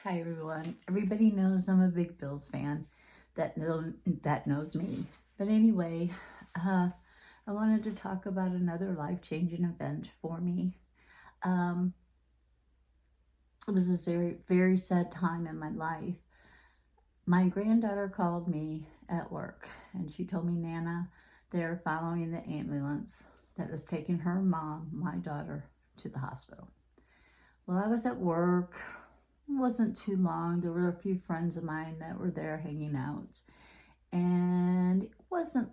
Hi everyone. Everybody knows I'm a big Bills fan. That knows me. But anyway, I wanted to talk about another life-changing event for me. Um, it was a very, very sad time in my life. My granddaughter called me at work and she told me, Nana, they're following the ambulance that is taking her mom, my daughter, to the hospital. Well, I was at work. It wasn't too long. There were a few friends of mine that were there hanging out. And it wasn't,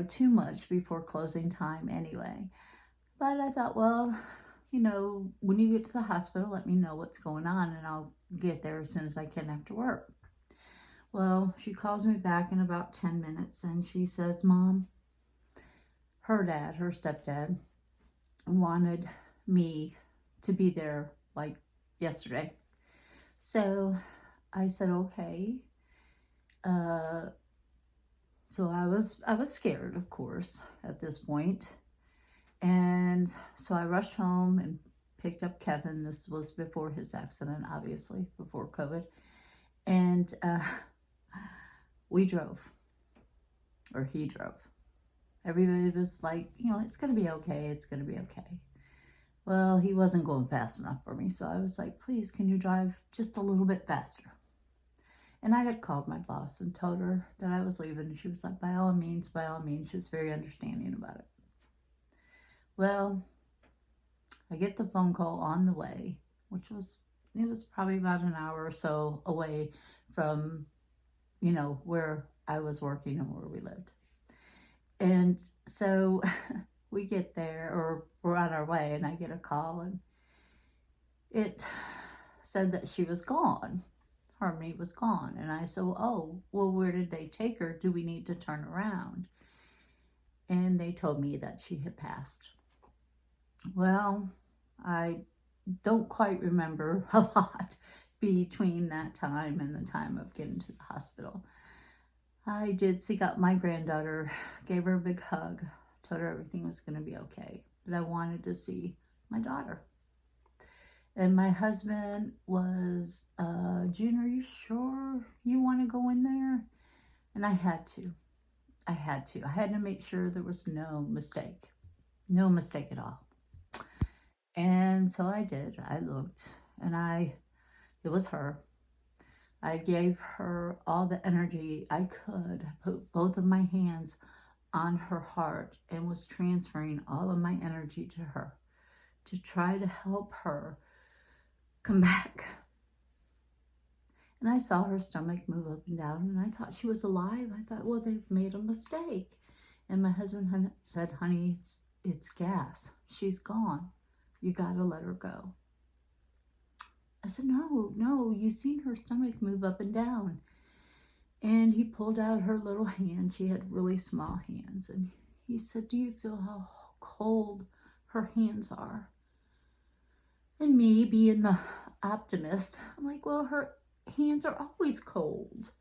too much before closing time anyway. But I thought, well, when you get to the hospital, let me know what's going on and I'll get there as soon as I can after work. Well, she calls me back in about 10 minutes and she says, Mom, her stepdad, wanted me to be there like yesterday. So I said, okay. So I was scared, of course, at this point. And so I rushed home and picked up Kevin. This was before his accident, obviously, before COVID. And we drove, or he drove. Everybody was like, it's going to be okay. It's going to be okay. Well, he wasn't going fast enough for me. So I was like, please, can you drive just a little bit faster? And I had called my boss and told her that I was leaving. And she was like, by all means, by all means. She was very understanding about it. Well, I get the phone call on the way, it was probably about an hour or so away from, where I was working and where we lived. And so we get there, or we're on our way, and I get a call, and it said that she was gone. Harmony was gone. And I said, oh, well, where did they take her? Do we need to turn around? And they told me that she had passed. Well, I don't quite remember a lot between that time and the time of getting to the hospital. I did seek out my granddaughter, gave her a big hug, told her everything was going to be okay. But I wanted to see my daughter. And my husband was, June, are you sure you want to go in there? And I had to. I had to make sure there was no mistake at all. And so I did. I looked, and it was her. I gave her all the energy I could. I put both of my hands on her heart and was transferring all of my energy to her to try to help her come back. And I saw her stomach move up and down, and I thought she was alive. I thought, well, they've made a mistake. And my husband said, honey, it's gas. She's gone. You got to let her go. I said, no, you seen her stomach move up and down. And he pulled out her little hand. She had really small hands. And he said, do you feel how cold her hands are? And me being the optimist, I'm like, well, her hands are always cold.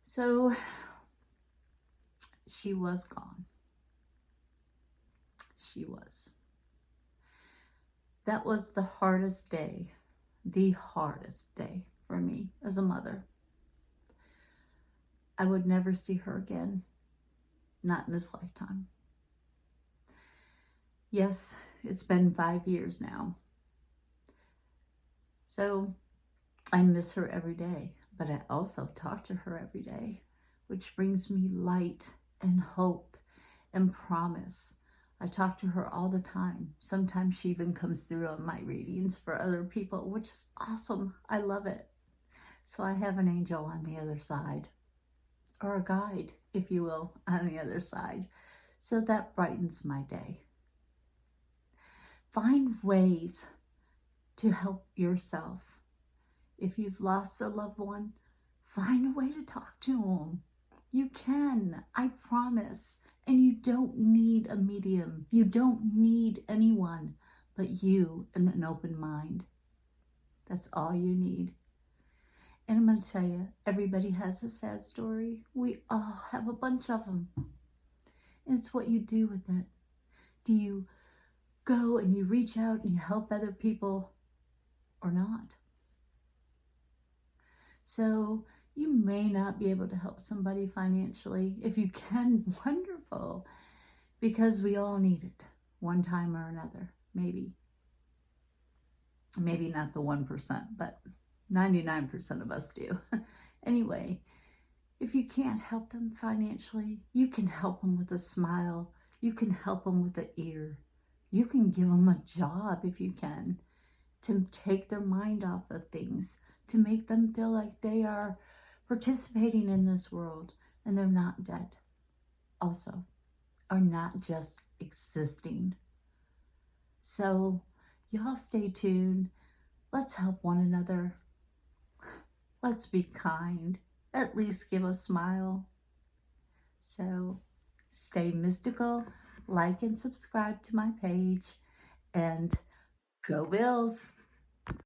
So she was gone. She was. That was the hardest day for me as a mother. I would never see her again, not in this lifetime. Yes, it's been 5 years now. So I miss her every day, but I also talk to her every day, which brings me light and hope and promise. I talk to her all the time. Sometimes she even comes through on my readings for other people, which is awesome. I love it. So I have an angel on the other side, or a guide, if you will, on the other side. So that brightens my day. Find ways to help yourself. If you've lost a loved one, find a way to talk to them. You can, I promise. And you don't need a medium. You don't need anyone but you and an open mind. That's all you need. And I'm going to tell you, everybody has a sad story. We all have a bunch of them. And it's what you do with it. Do you go and you reach out and you help other people or not? So you may not be able to help somebody financially. If you can, wonderful, because we all need it one time or another, maybe. Maybe not the 1%, but 99% of us do. Anyway, if you can't help them financially, you can help them with a smile. You can help them with an ear. You can give them a job if you can, to take their mind off of things, to make them feel like they are participating in this world and they're not dead. Also, are not just existing. So, y'all stay tuned. Let's help one another. Let's be kind. At least give a smile. So, stay mystical. Like and subscribe to my page. And go Bills!